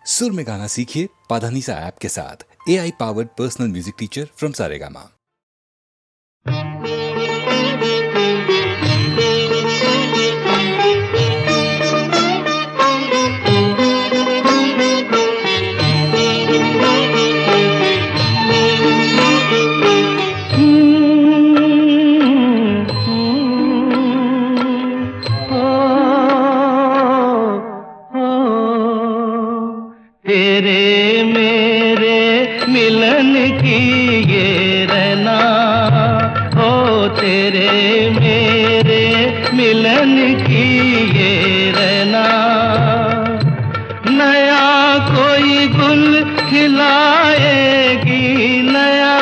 सुर में गाना सीखिए पाधानीसा ऐप के साथ। AI powered personal music teacher from Saregama. तेरे मेरे मिलन की ये रहना, ओ तेरे मेरे मिलन की ये रहना। नया कोई गुल खिलाएगी, नया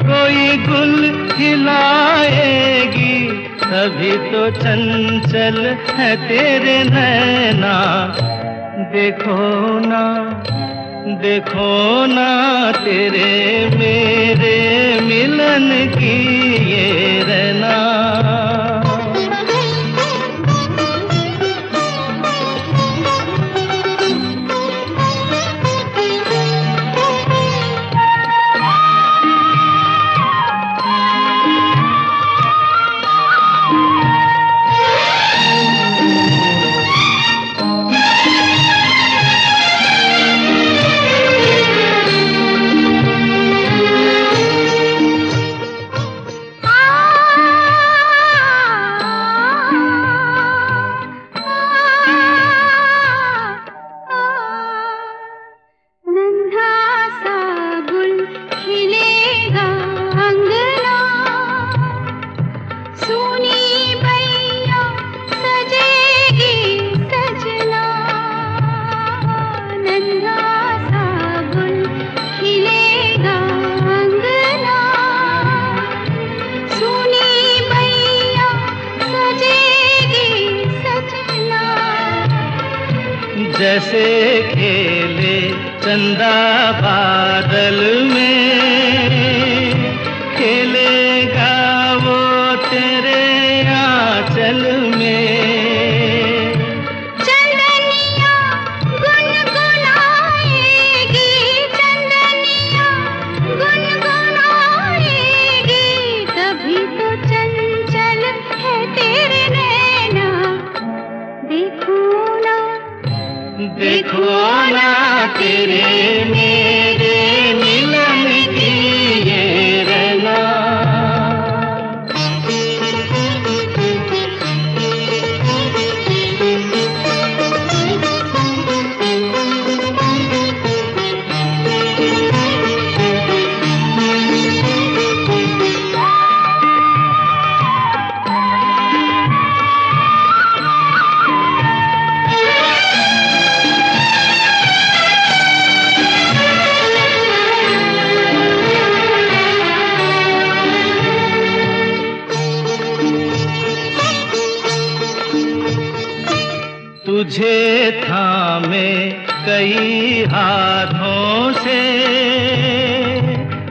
कोई गुल खिलाएगी, तभी तो चंचल है तेरे नैना। देखो ना, देखो ना तेरे मेरे मिलन की ये रहना। जैसे खेले चंदा बादल में, खेलेगा वो तेरे आंचल में। चंदनिया गुनगुनाएगी, चंदनिया गुनगुनाएगी, तभी तो चंचल है तेरे नैना। देखो ना, देखो ना तेरे मेरे मिलन की ये रहना। तुझे थामे कई हाथों से,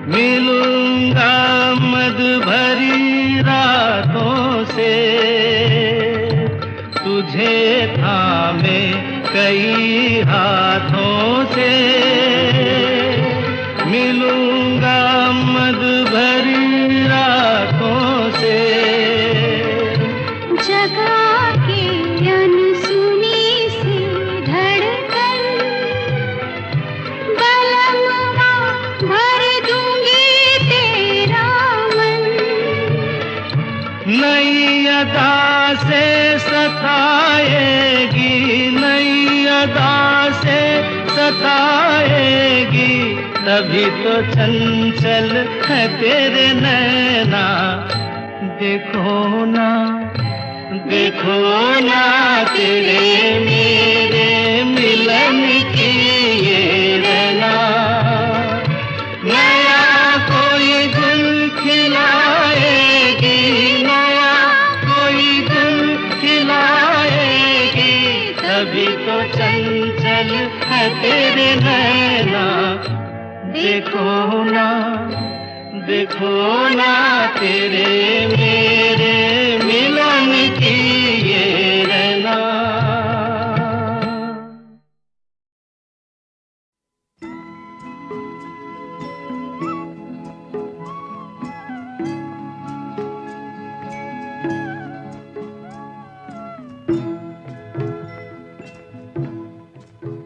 मिलूंगा मद भरी रातों से। तुझे थामे कई हाथों से, मिलूंगा मद भरी रातों से। जगा के अनसुनी सी धड़कन, बलमवा भर दूंगी तेरा मन। नई अदा से सताएगी, नई अदा से सताएगी, तभी तो चंचल है तेरे नैना। देखो ना, देखो ना तेरे मेरे मिलन की ये रहना। नया कोई गुल खिलाएगी, नया कोई गुल खिलाएगी, तभी तो चंचल है तेरे नैना। देखो ना, देखो ना तेरे मेरे मिलन की ये रहना।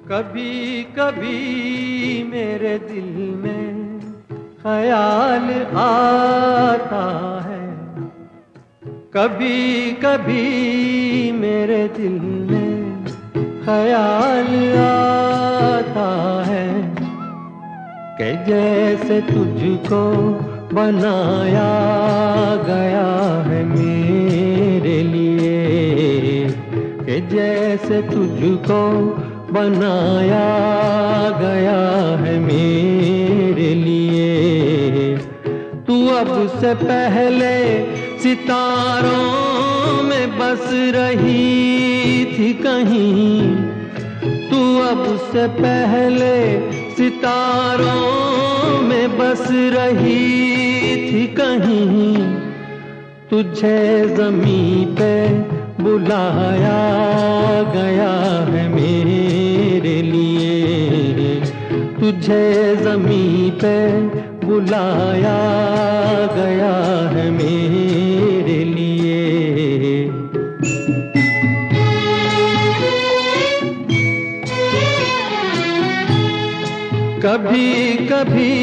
कभी कभी मेरे दिल में ख्याल आता है, कभी कभी मेरे दिल में ख्याल आता है कि जैसे तुझको बनाया गया है मेरे लिए, कि जैसे तुझको बनाया गया है मेरे लिए। तू अब से पहले सितारों में बस रही थी कहीं, तू अब से पहले सितारों में बस रही थी कहीं। तुझे ज़मीं पे बुलाया गया है मेरे लिए, तुझे ज़मीं पे बुलाया गया है मेरे लिए। कभी कभी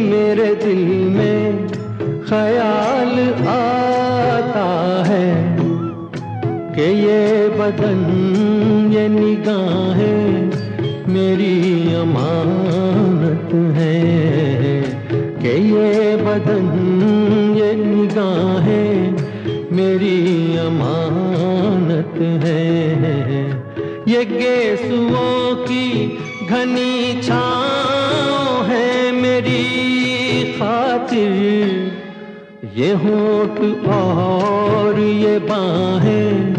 मेरे दिल में ख्याल आता है कि ये बदन ये निगाहें मेरी अमानत है, कि ये बदन ये निगाहें मेरी अमानत है। ये गेसुओं की घनी छाँव है मेरी खातिर, ये होठ और ये बाहें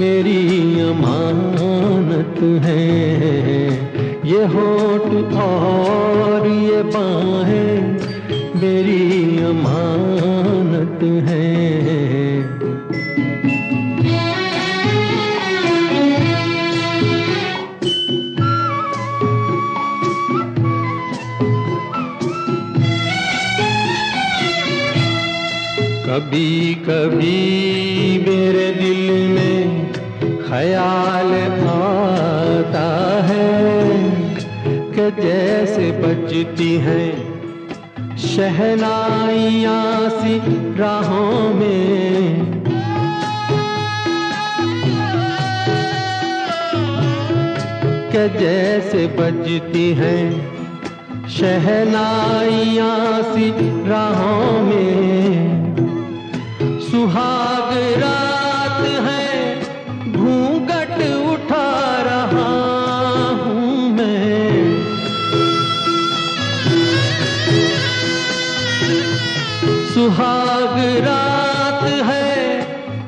मेरी अमानत है, ये होठ और ये बाहें मेरी अमानत है। कभी कभी मेरे दिल में ख्याल आता है कि जैसे बजती हैं शहनाइयाँ सी राहों में, कि जैसे बजती हैं शहनाइयाँ सी राहों में। सुहाग रात है घूंघट उठा रहा हूँ मैं, सुहाग रात है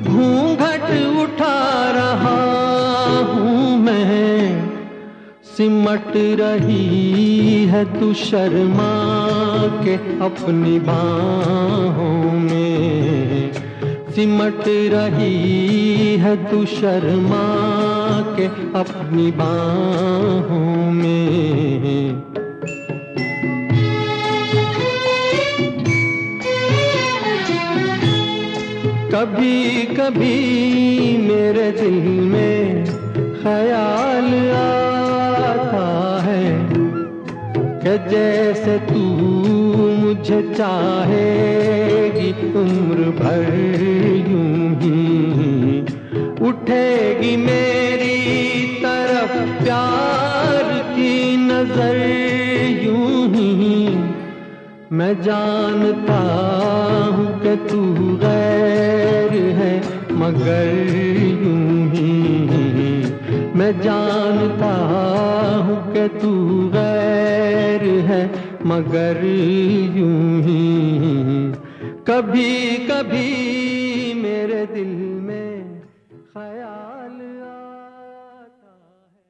घूंघट उठा रहा हूँ मैं। सिमट रही है तू शर्मा के अपनी बाहों में, सिमट रही है तू शर्मा के अपनी बाहों में। कभी कभी मेरे दिल में ख्याल आता है कि जैसे तू मुझे चाहेगी उम्र भर यूं ही, उठेगी मेरी तरफ प्यार की नजर यूं ही। मैं जानता हूँ कि तू गैर है मगर यूं ही, मैं जानता हूँ कि तू गैर है मगर यूं ही। कभी कभी मेरे दिल में ख्याल आता है।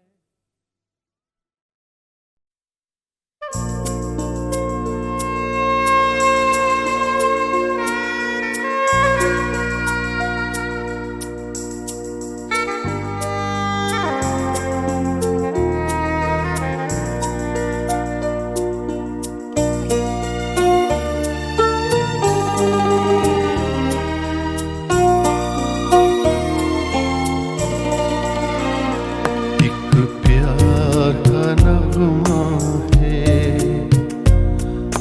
नगमा है,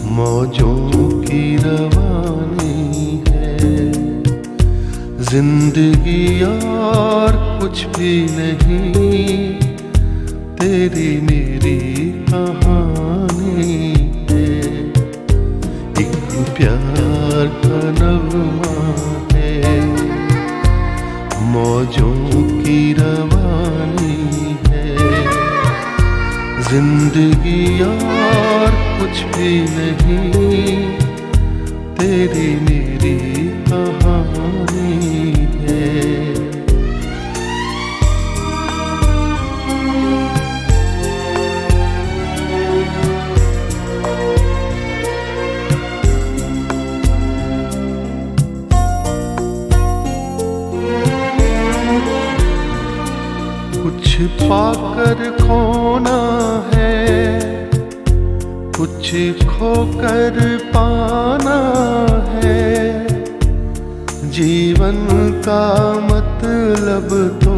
मौजों की रवानी है। जिंदगी और कुछ भी नहीं, तेरी मेरी कहानी है। एक प्यार का नगमा है, मौजों की रवानी है। जिंदगी और कुछ भी नहीं, तेरी मेरी कहानी है। कुछ पाकर खोना है, कुछ खोकर पाना है। जीवन का मतलब तो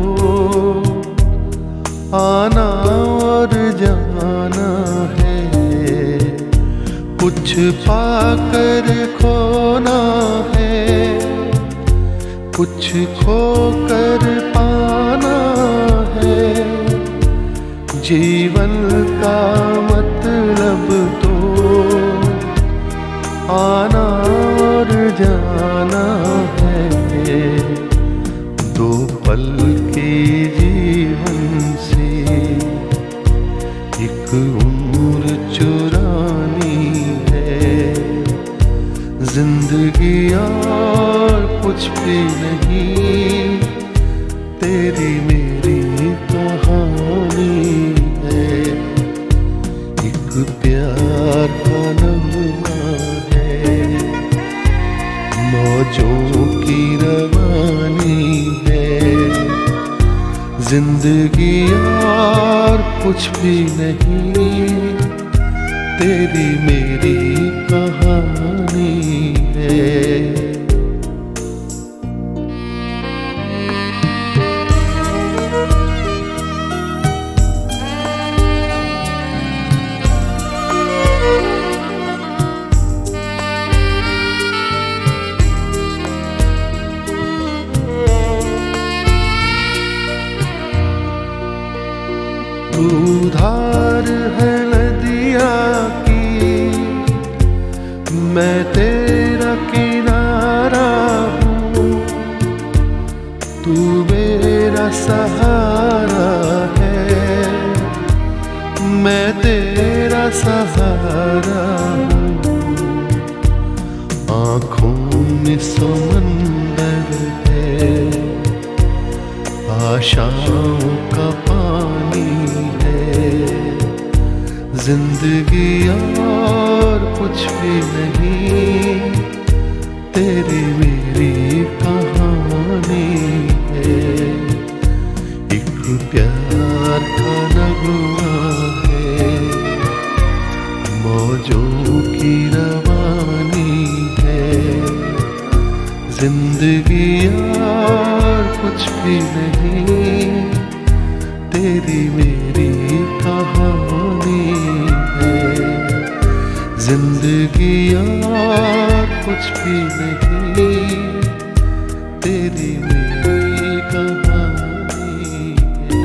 आना और जाना है। कुछ पाकर खोना है, कुछ खोकर पाना है। जीवन का मतलब तो आना और जाना है। दो पल के जीवन से एक उम्र चुरानी है। जिंदगी और कुछ भी नहीं, तेरी मेरी कहानी है। एक प्यार का नगमा है, मौजों की रवानी है। जिंदगी और कुछ भी नहीं, तेरी मेरी कहानी है। तू धार है नदिया की, मैं तेरा किनारा हूँ। तू मेरा सहारा है, मैं तेरा सहारा हूँ। आँखों में समंदर है, आशाओं का पानी है। जिंदगी और कुछ भी नहीं, तेरी मेरी कहानी है। एक प्यार का नगमा है, मौजों की रवानी है। जिंदगी और कुछ भी नहीं, तेरी मेरी कहानी है। जिंदगी और कुछ भी नहीं, तेरी मेरी कहानी है।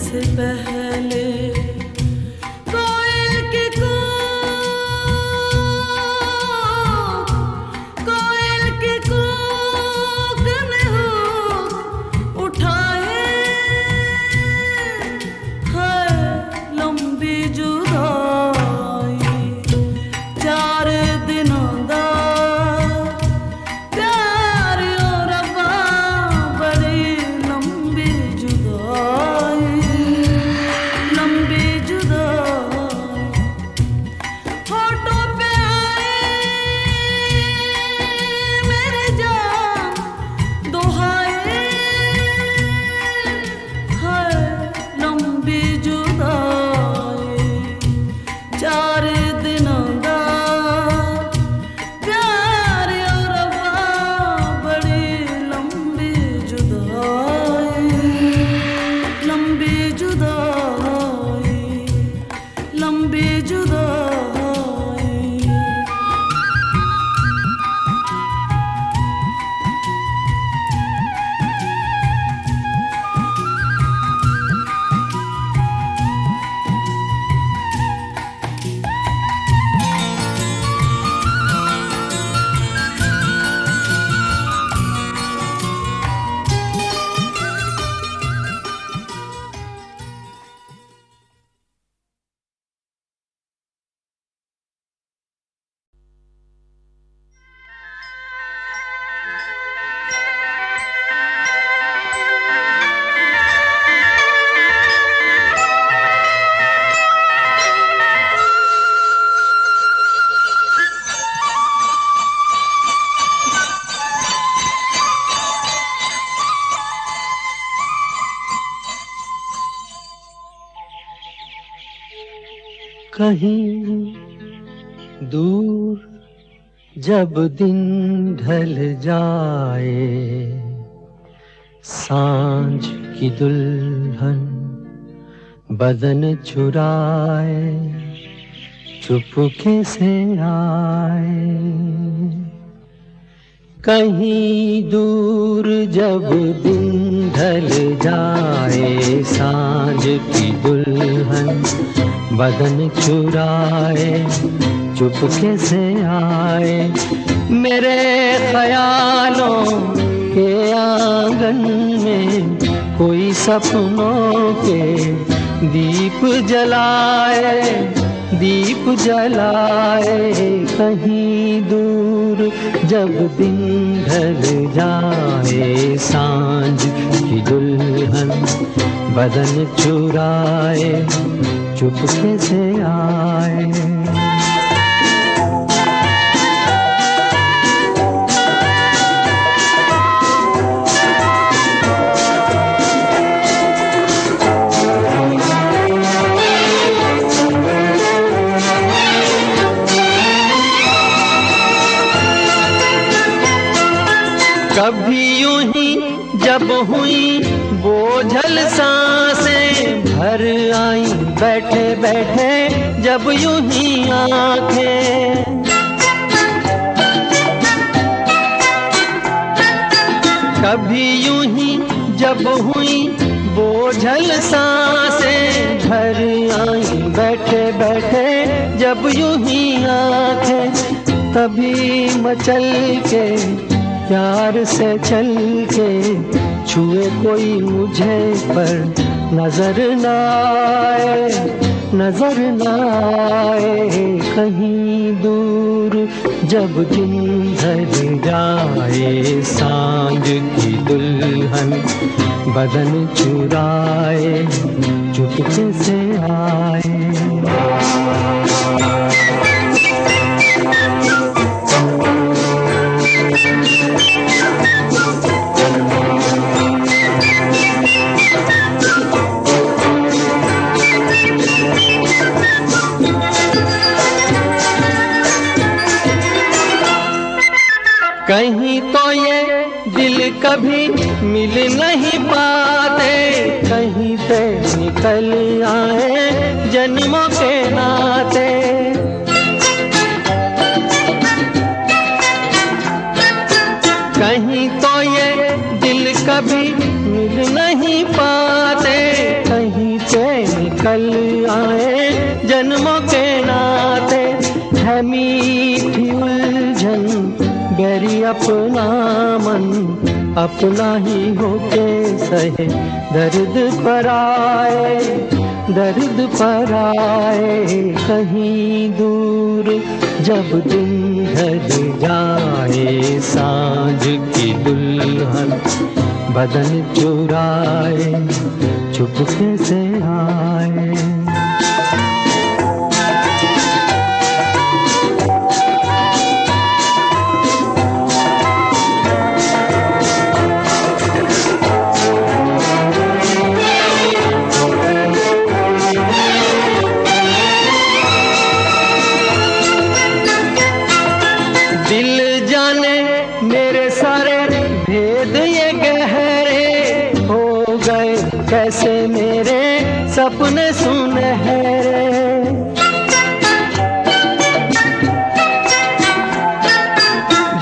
से पहले कोयल की कूक ने हुक उठाए है लंबी जुदाई 4 दिनों दा प्यार और रब्बा बड़ी लंबी जुदाई होठों पे आए मेरे जान दुहाए है लंबी जुदाई 4 दिनों दा प्यार और रब्बा बड़ी लंबी जुदाई लंबी जुदाई लंबी जुदाई कहीं दूर जब दिन ढल जाए सांझ की दुल्हन बदन चुराए चुपके से आए कहीं दूर जब दिन ढल जाए सांझ की दुल्हन बदन चुराए चुपके से आए मेरे ख्यालों के आंगन में कोई सपनों के दीप जलाए कहीं दूर जब दिन ढल जाए सांझ की दुल्हन बदन चुराए चुपके से आए कभी यूं ही जब हुई बोझल सांसें भर आई बैठे बैठे जब यूं ही आंखें कभी यूं ही जब हुई बोझल सांसें भर आई बैठे बैठे जब यूं ही आंखें तभी मचल के प्यार से चल के छुए कोई मुझे पर नजर न आए कहीं दूर जब दिन ढल जाए सांझ की दुल्हन बदन चुराए चुपके से आए कहीं तो ये दिल कभी मिल नहीं पाते कहीं पे निकल आए जन्मों के नाते कहीं तो ये दिल कभी मिल नहीं पाते कहीं निकल आए जन्मों के नाते। है मीठी उलझन बैरी अपना मन, अपना ही होके सहे दर्द पर आए, दर्द पर आए। कहीं दूर जब दिन ढल जाए, सांझ की दुल्हन बदन चुराए, चुपके से आए। कैसे मेरे सपने सुनहरे,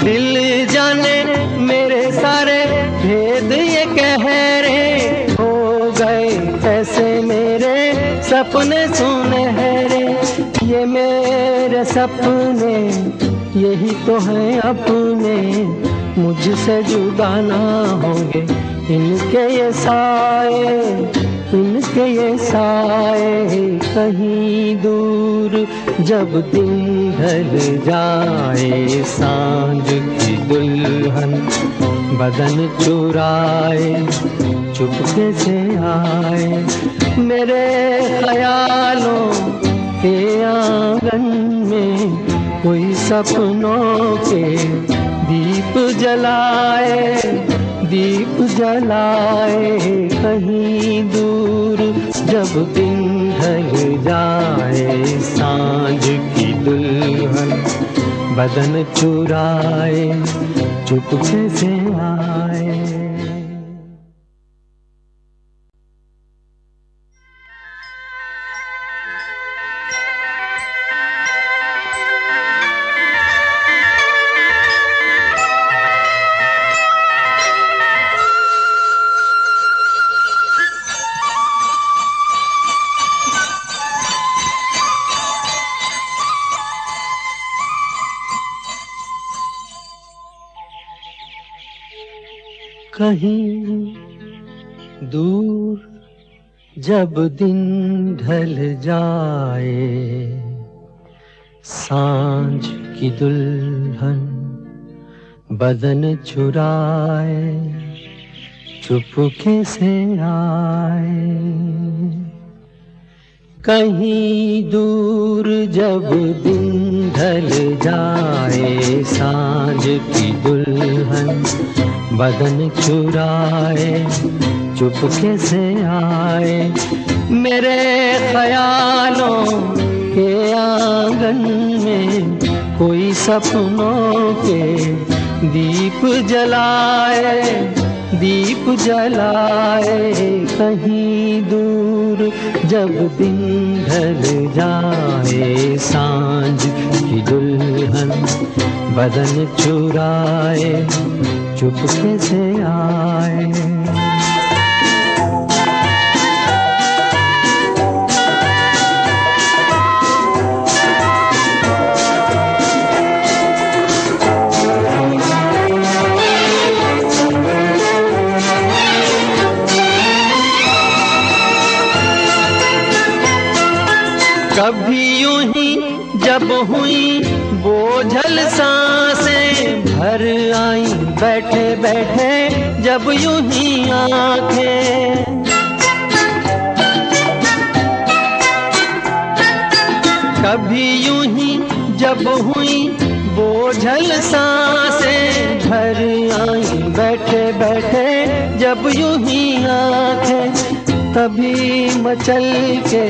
दिल जाने मेरे सारे भेद ये कह रहे हो गए। कैसे मेरे सपने सुनहरे, ये मेरे सपने यही तो हैं अपने, मुझसे जुदा ना होंगे इनके ये साए, इनके ये साए। कहीं दूर जब दिन ढल जाए, सांझ की दुल्हन बदन चुराए, चुपके से आए। मेरे ख्यालों के आंगन में कोई सपनों के दीप जलाए, दीप जलाए। कहीं दूर जब दिन ढल जाए, सांझ की दुल्हन बदन चुराए, चुपके से आए। कहीं दूर जब दिन ढल जाए, सांझ की दुल्हन बदन चुराए, चुपके से आए। कहीं दूर जब दिन ढल जाए, सांझ की दुल्हन बदन चुराए, चुपके से आए। मेरे ख्यालों के आंगन में कोई सपनों के दीप जलाए, दीप जलाए। कहीं दूर जब दिन ढल जाए, सांझ की दुल्हन बदन चुराए, चुपके से आए। कभी यूं ही जब हुई बोझल सांसें भर आई, बैठे बैठे जब यूं ही आंखें। कभी यूं ही जब हुई बोझल सांसें भर आई, बैठे बैठे जब यूं ही आंखें। तभी मचल के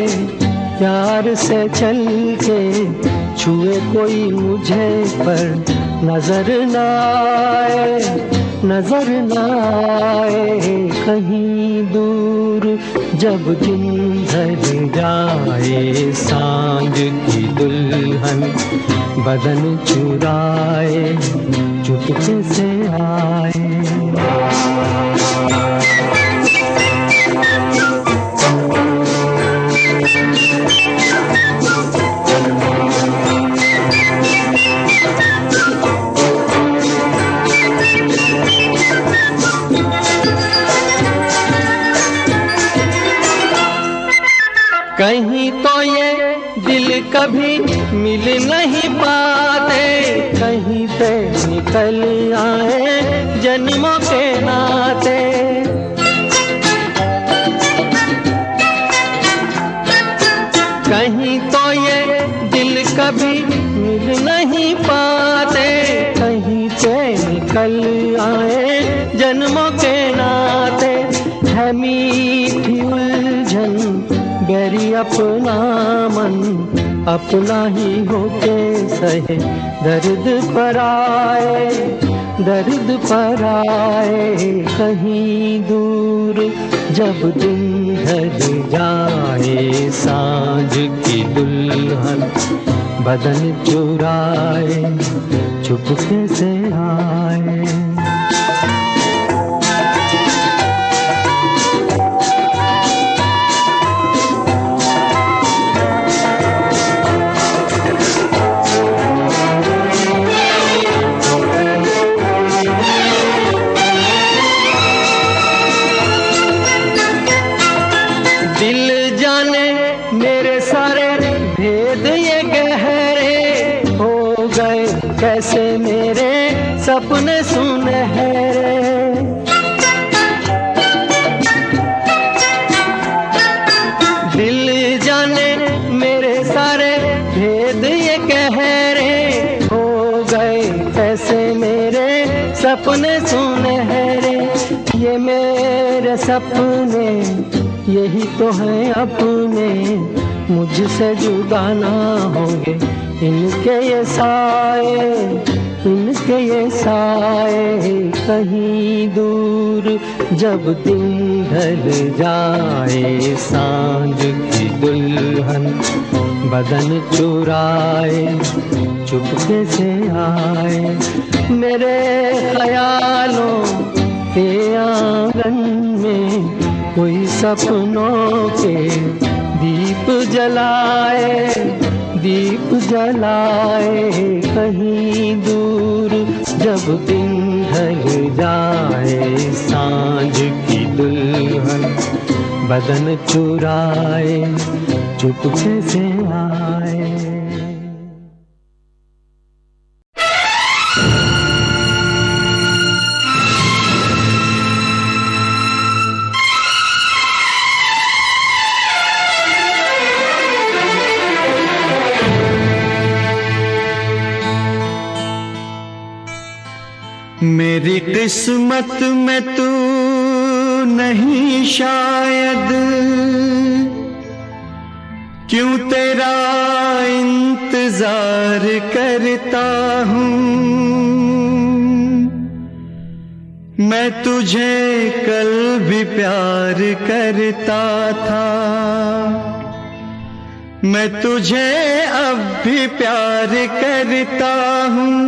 प्यार से चल के छुए कोई मुझे पर नजर न आए, नजर न आए। कहीं दूर जब दिन ढल जाए, सांझ की दुल्हन बदन चुराए, चुपके से आए। कहीं तो ये दिल कभी मिल नहीं पाते, कहीं पे निकल आए जन्मों के नाते। कहीं तो ये दिल कभी मिल नहीं पाते, कहीं पे निकल आए जन्मों के नाते। है मीठी उलझन गहरी अपना मन, अपना ही होके सहे दर्द पर आए, दर्द पर आए। कहीं दूर जब दिन ढल जाए, सांझ की दुल्हन बदन चुराए, चुपके से आए। दिल जाने मेरे सारे भेद ये गहरे हो गए, कैसे मेरे सपने सुनहरे। दिल जाने मेरे सारे भेद ये गहरे हो गए, कैसे मेरे सपने सुनहरे। ये मेरे सपने यही तो है अपने, मुझसे जुदा ना होंगे इनके ये साए, इनके ये साए। कहीं दूर जब दिन ढल जाए, सांझ की दुल्हन बदन चुराए, चुपके से आए। मेरे ख्यालों के आंगन में कोई सपनों के दीप जलाए, दीप जलाए। कहीं दूर जब दिन ढल जाए, सांझ की दुल्हन बदन चुराए, चुपके से आए। मेरी किस्मत में तू नहीं शायद, क्यों तेरा इंतजार करता हूँ। मैं तुझे कल भी प्यार करता था, मैं तुझे अब भी प्यार करता हूँ।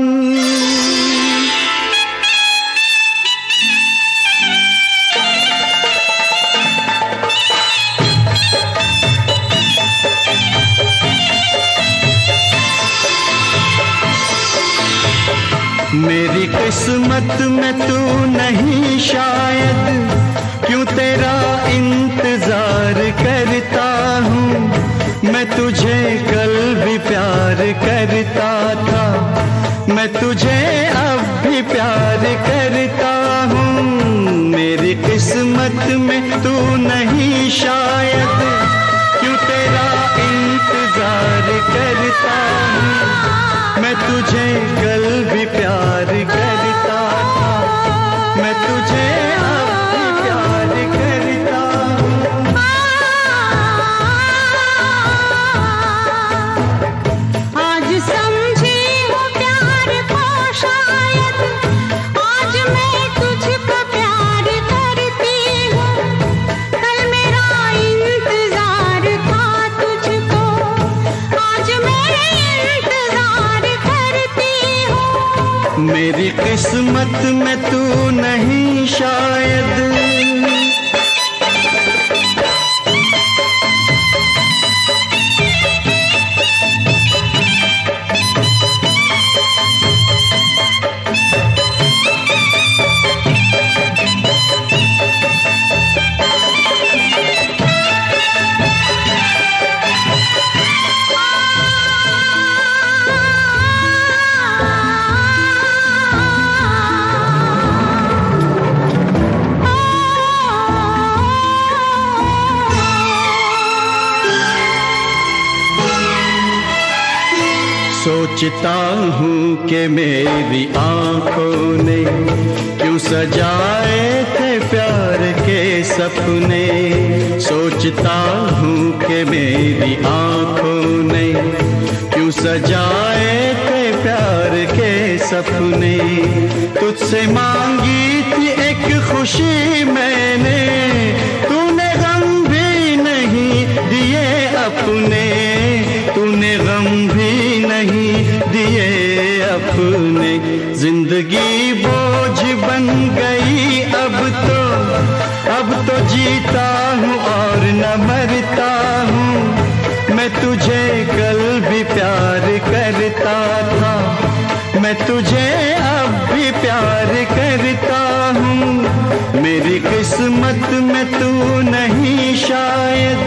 मेरी किस्मत में तू नहीं शायद, क्यों तेरा इंतजार करता हूँ। मैं तुझे कल भी प्यार करता था, मैं तुझे अब भी प्यार करता हूँ। मेरी किस्मत में तू नहीं शायद, क्यों तेरा इंतजार करता हूँ। मैं तुझे कल भी प्यार करता था, मैं तुझे अब भी प्यार करता हूँ। आज समझी हो प्यार को शायद, आज मैं तुझको प्यार करती हूँ। कल मेरा इंतजार था तुझको, आज मैं इंतजार करती हूँ। मेरी किस्मत में तू नहीं शायद। सोचता हूँ कि मेरी आंखों ने क्यों सजाए थे प्यार के सपने। सोचता हूँ कि मेरी आंखों ने क्यों सजाए थे प्यार के सपने। तुझसे मांगी थी एक खुशी मैंने, तूने गम भी नहीं दिए अपने, तूने गम भी नहीं दिए अपने। जिंदगी बोझ बन गई अब तो जीता हूँ और न मरता हूँ। मैं तुझे कल भी प्यार करता था, मैं तुझे अब भी प्यार करता हूँ। मेरी किस्मत में तू नहीं शायद।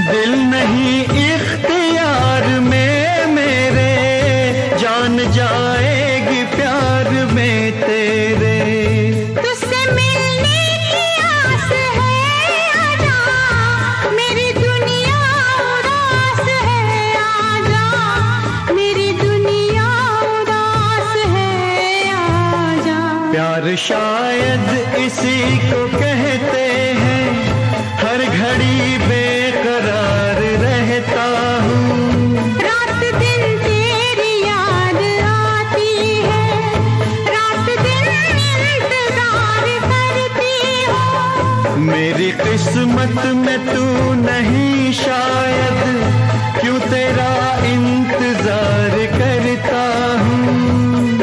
दिल नहीं इख्तियार में मेरे, जान जाएगी प्यार में तेरे। तुझसे मिलने की आस है आजा, मेरी दुनिया उदास है आजा, मेरी दुनिया उदास है आजा। प्यार शायद इसी को कहते हैं, हर घड़ी बेकरार रहता हूँ। रात दिन तेरी याद आती है, रात दिन इंतजार करती हूँ। मेरी किस्मत में तू नहीं शायद, क्यों तेरा इंतजार करता हूँ।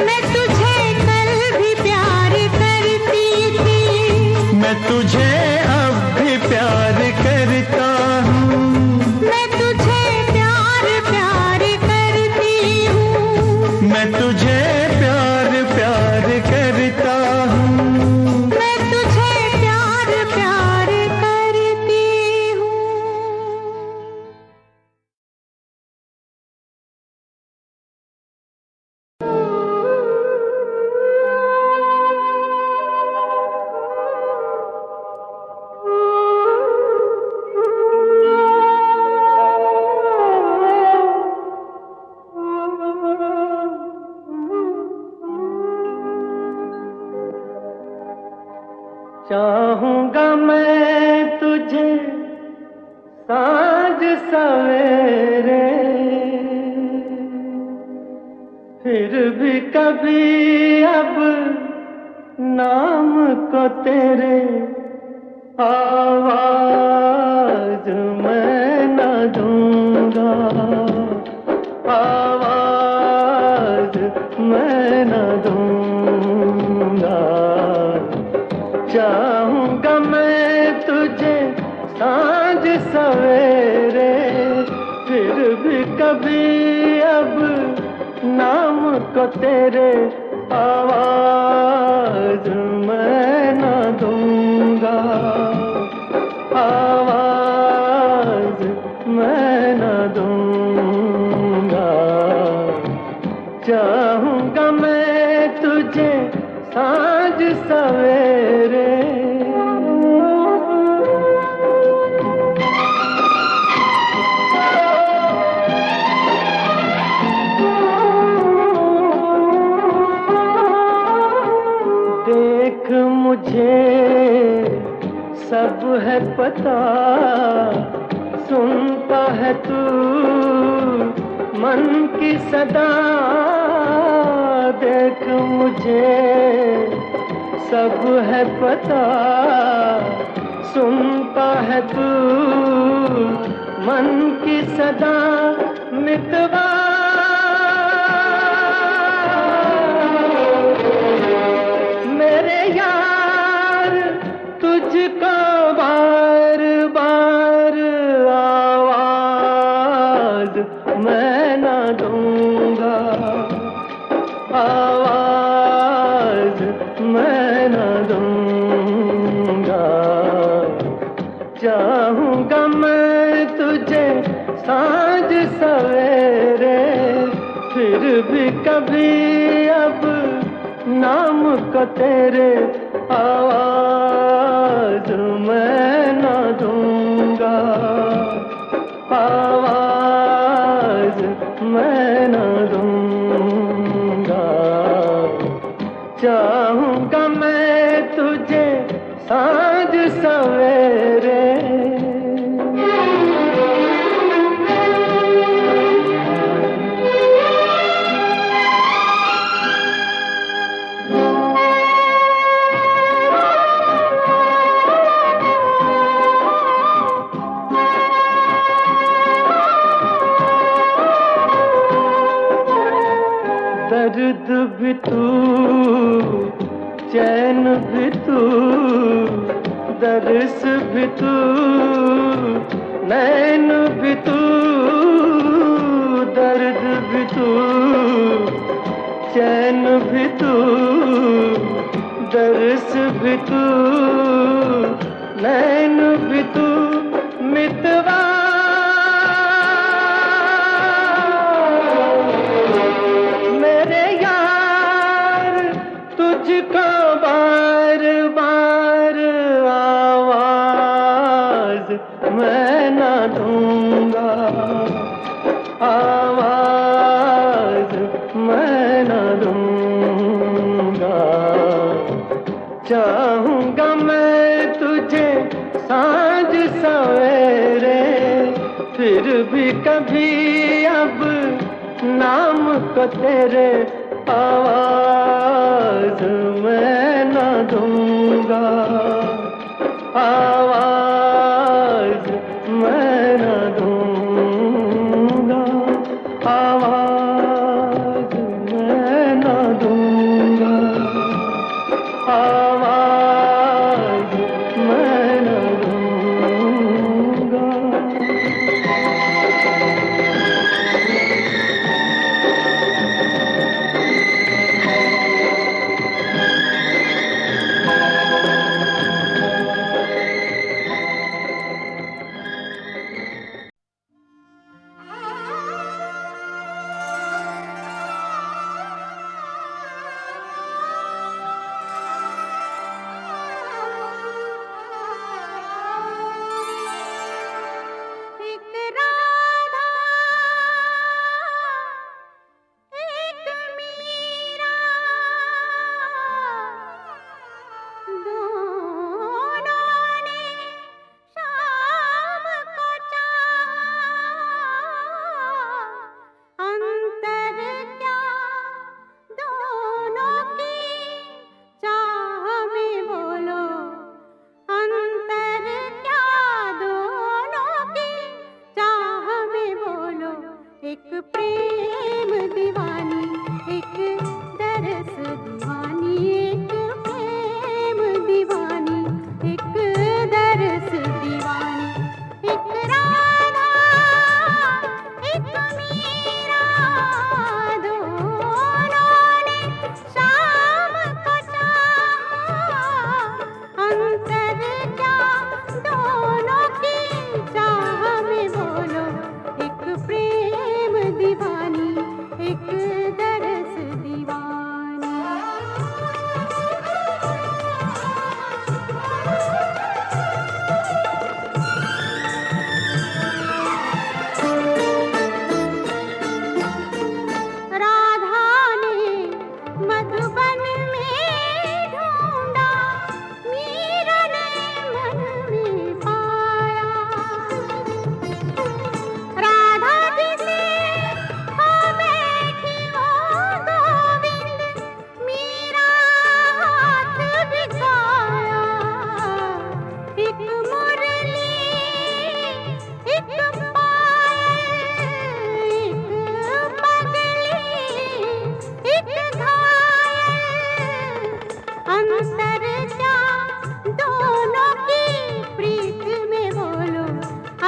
मैं तुझे कल भी प्यार करती थी, मैं तुझे अब भी प्यार करता हूँ। मैं तुझे प्यार प्यार करती हूँ। मैं तुझे प्यार प्यार करता हूँ। मैं तुझे प्यार प्यार करती हूँ। चाहूंगा मैं तुझे साँझ सवेरे, भी कभी अब नाम को तेरे आवाज मैं न दूंगा, आवाज मैं न दूंगा। चाहूंगा मैं तुझे सांझ सवेरे, फिर भी कभी अब नाम को तेरे आवाज मैं न दूंगा, आवाज मैं न दूंगा। चाहूंगा मैं तुझे सांझ सवेरे। देख मुझे सब है पता, सुनता है तू मन की सदा। देख मुझे सब है पता, सुनता है तू मन की सदा। मितवा मेरे यार तुझको बार बार आवाज मैं न दूंगा, आवाज मैं न दूंगा। चाहूंगा मैं तुझे सांझ सवेरे, फिर भी कभी अब नाम को तेरे आवाज मैं न दूंगा, आवाज मैं न दूंगा। चाहूंगा मैं तुझे सांझ सवेरे। दर्द भी तू, चैन भी तू, दर्स भी तू, नैन भी तू। दर्द भी तू, चैन भी तू, दर्स भी तू, नैन भी तू। मितवा मेरे यार तुझको बार बार आवाज मैं न दूंगा, आवाज मैं न दूंगा। चाहूंगा मैं तुझे सांझ सवेरे, फिर भी कभी अब नाम को तेरे आवाज मैं न दूंगा, आवाज मैं न दूंगा, आवाज मैं न दूंगा, आवाज मैं न दूंगा।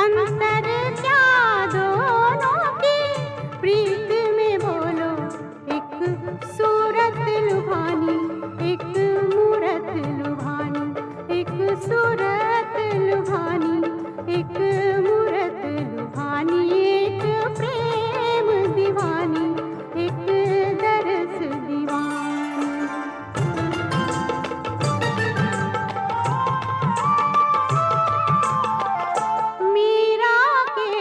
अंतर क्या दोनों की प्रीत में बोलो, एक सूरत लुभानी, एक मूरत लुभानी, एक सूरत लुभानी, एक मूरत लुभानी, एक प्रेम दीवानी, एक दरस दीवानी। मीरा के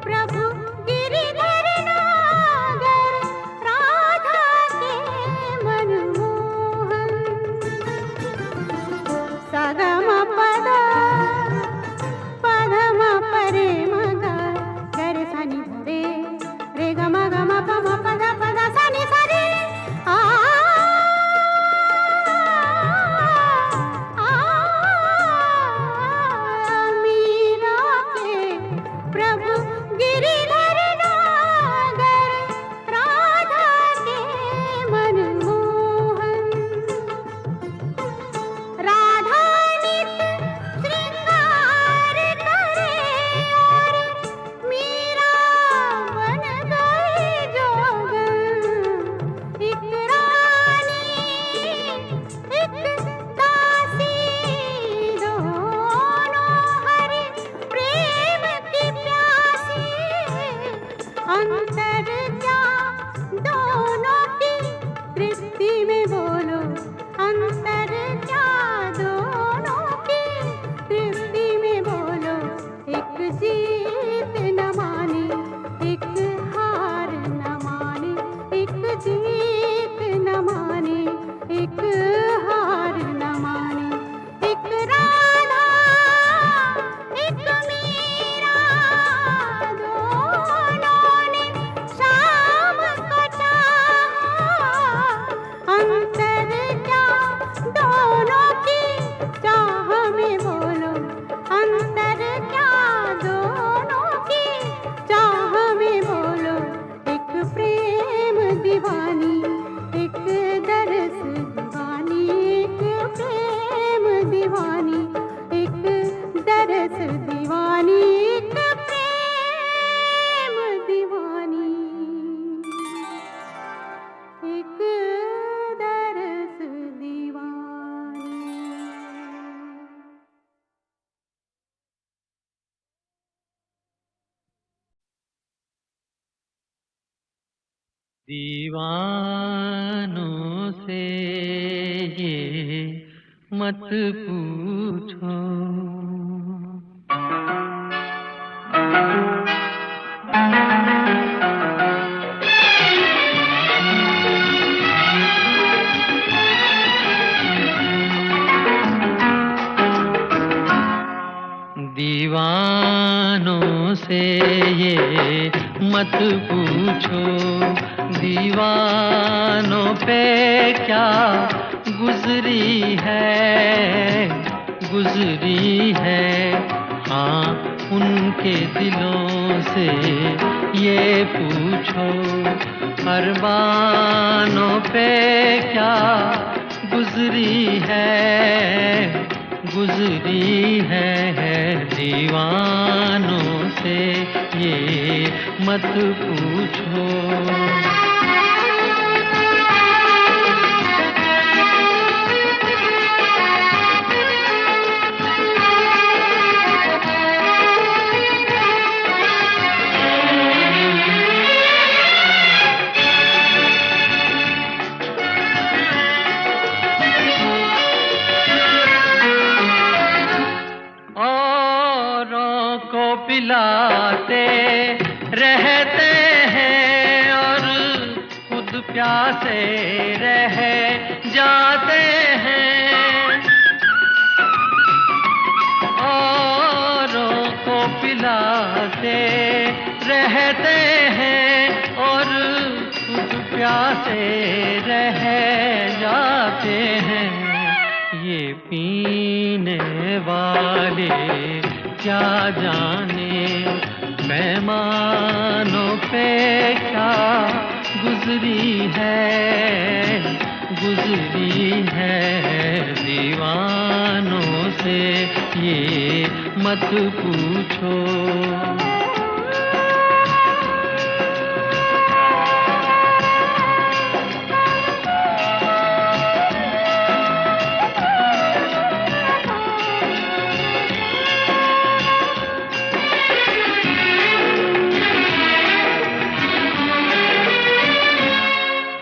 प्रभु गिरिधर नागर, राधा के मनमोहन। सगम पद पधम परे मग गरे सनि धरे रे गम गम पम पद पद सनि सरे आ मीरा के प्रभु गिरिधर नागर, राधा के मनमोहन। राधा नित श्रृंगार करे और मीरा बन गई जोगन। एक रानी एक दासी, दोनों हरि प्रेम की प्यासी। अंतर क्या दोनों की दृष्टि में बोलो, अंतर क्या दोनों की दृष्टि में बोलो। एक जीत न माने, एक हार न माने, एक जीत न माने, एक हार न माने। एक राधा एक मीरा, दोनों ने शाम को चाहा। अंतर क्या दोनों की चाह में बोलो, अंतर क्या दोनों की चाह में बोलो। एक प्रेम दीवानी, एक दरस दीवानी, एक प्रेम दीवानी, एक दरस दीवानी, एक प्रेम दीवानी, एक दरस दीवानी। दीवानों से ये मत पूछो, दीवानों से ये मत पूछो, दीवानों पे क्या गुजरी है। हाँ, उनके दिलों से ये पूछो, अरमानों पे क्या गुजरी है। दीवानों से ये मत पूछो। पिलाते रहते हैं और खुद प्यासे रह जाते हैं। औरों को पिलाते रहते हैं और खुद प्यासे रह जाते हैं। ये पीने वाले क्या जाने मेहमानों पे क्या गुजरी है। दीवानों से से ये मत पूछो।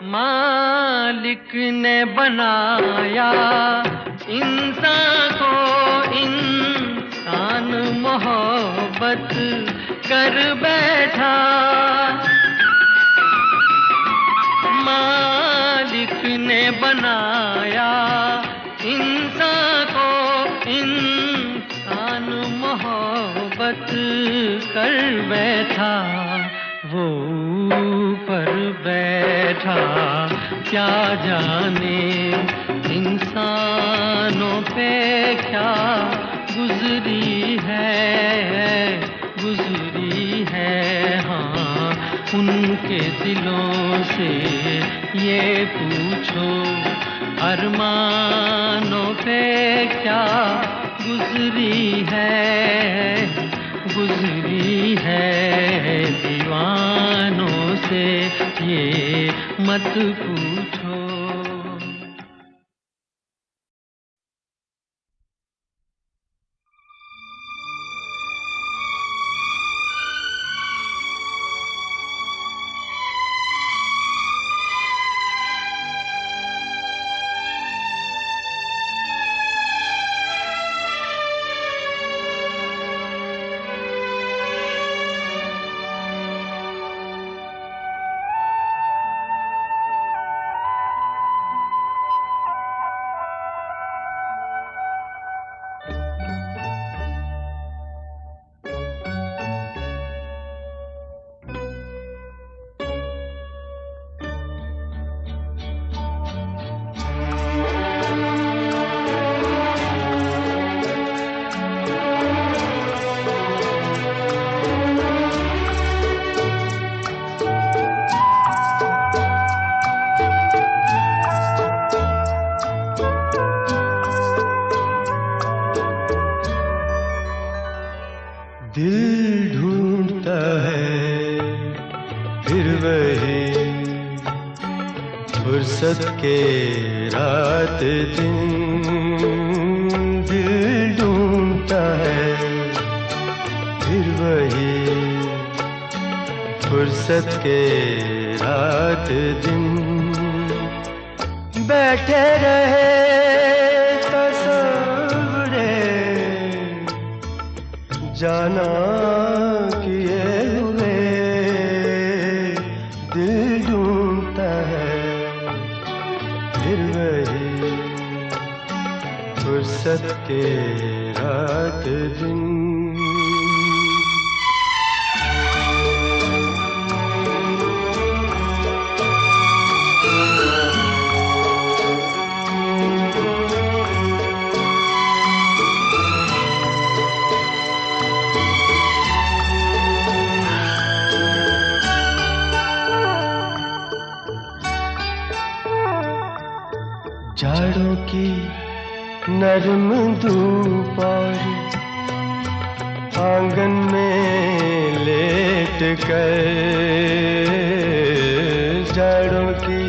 मालिक ने बनाया इंसान को, इंसान मोहब्बत कर बैठा। मालिक ने बनाया इंसान को, इंसान मोहब्बत कर बैठा। वो ऊपर बैठा क्या जाने इंसानों पे क्या गुजरी है। हाँ, उनके दिलों से ये पूछो, अरमानों पे क्या गुजरी है। दीवानों से ये मत पूछो। दिल ढूंढता है फिर वही फुर्सत के रात दिन। दिल ढूंढता है फिर वही फुर्सत के रात दिन। बैठे रहे तस्वुरे जाना किए हुए। दिल ढूंढता है फिर वही फुर्सत के रात दिन। जाड़ों की नरम धूप और आंगन में लेट कर। जाड़ों की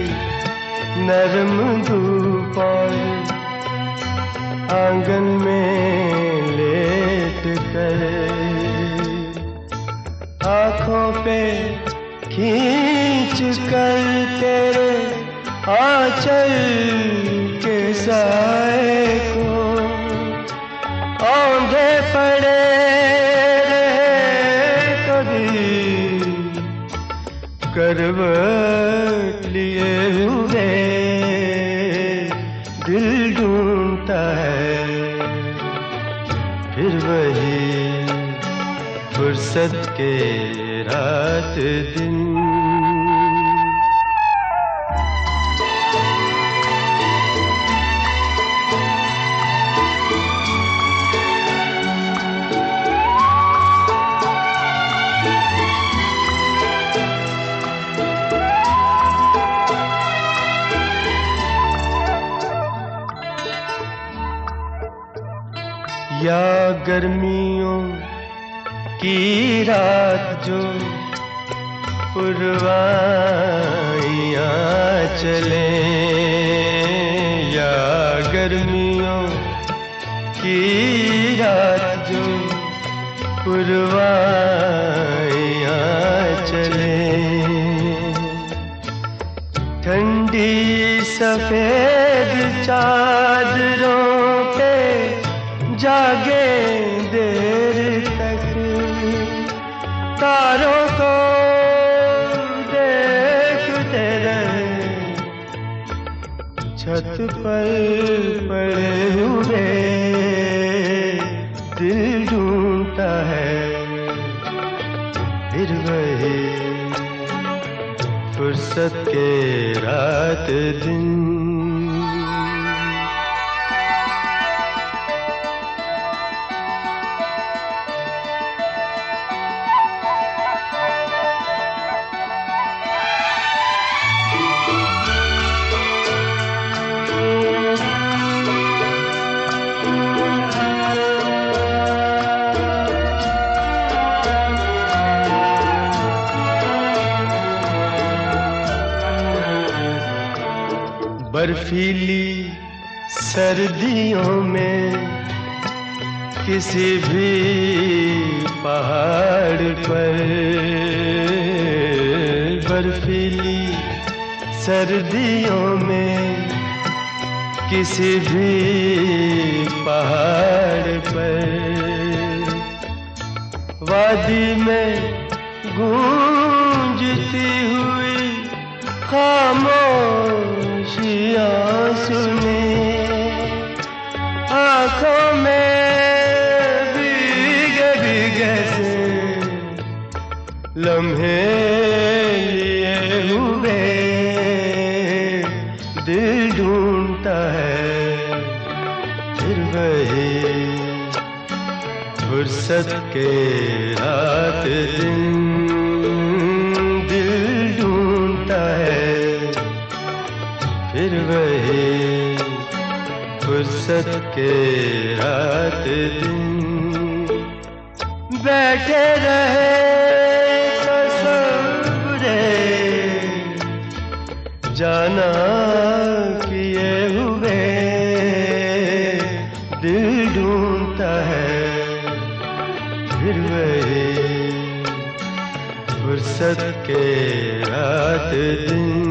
नरम धूप और आंगन में लेट कर। आँखों पे खींच कर तेरे आंचल के साए को औंधे पड़े रहे कभी करवट लिए हुए। दिल ढूंढता है फिर वही फुर्सत के रात दिन। गर्मियों की रात जो पुरवाइयाँ चले, या गर्मियों की रात जो पुरवाइयाँ चले, ठंडी सफेद चादरों पे जागे देर तक, तारों को देखते रहे, छत पर पड़े हुए दिल ढूंढता है फिर वही फुर्सत के रात दिन। बर्फीली सर्दियों में किसी भी पहाड़ पर, बर्फीली सर्दियों में किसी भी पहाड़ पर, वादी में गूंजती हुई खामोशियाँ सुने, आँखों में भीगे भीगे से लम्हे लिए हुए दिल ढूंढता है फिर वही फुर्सत के रात दिन, दिल ढूंढता है फिर वही फुर्सत के रात दिन। बैठे रहे तसव्वुरे जाना किए हुए दिल ढूंढता है फिर वही फुर्सत के रात दिन।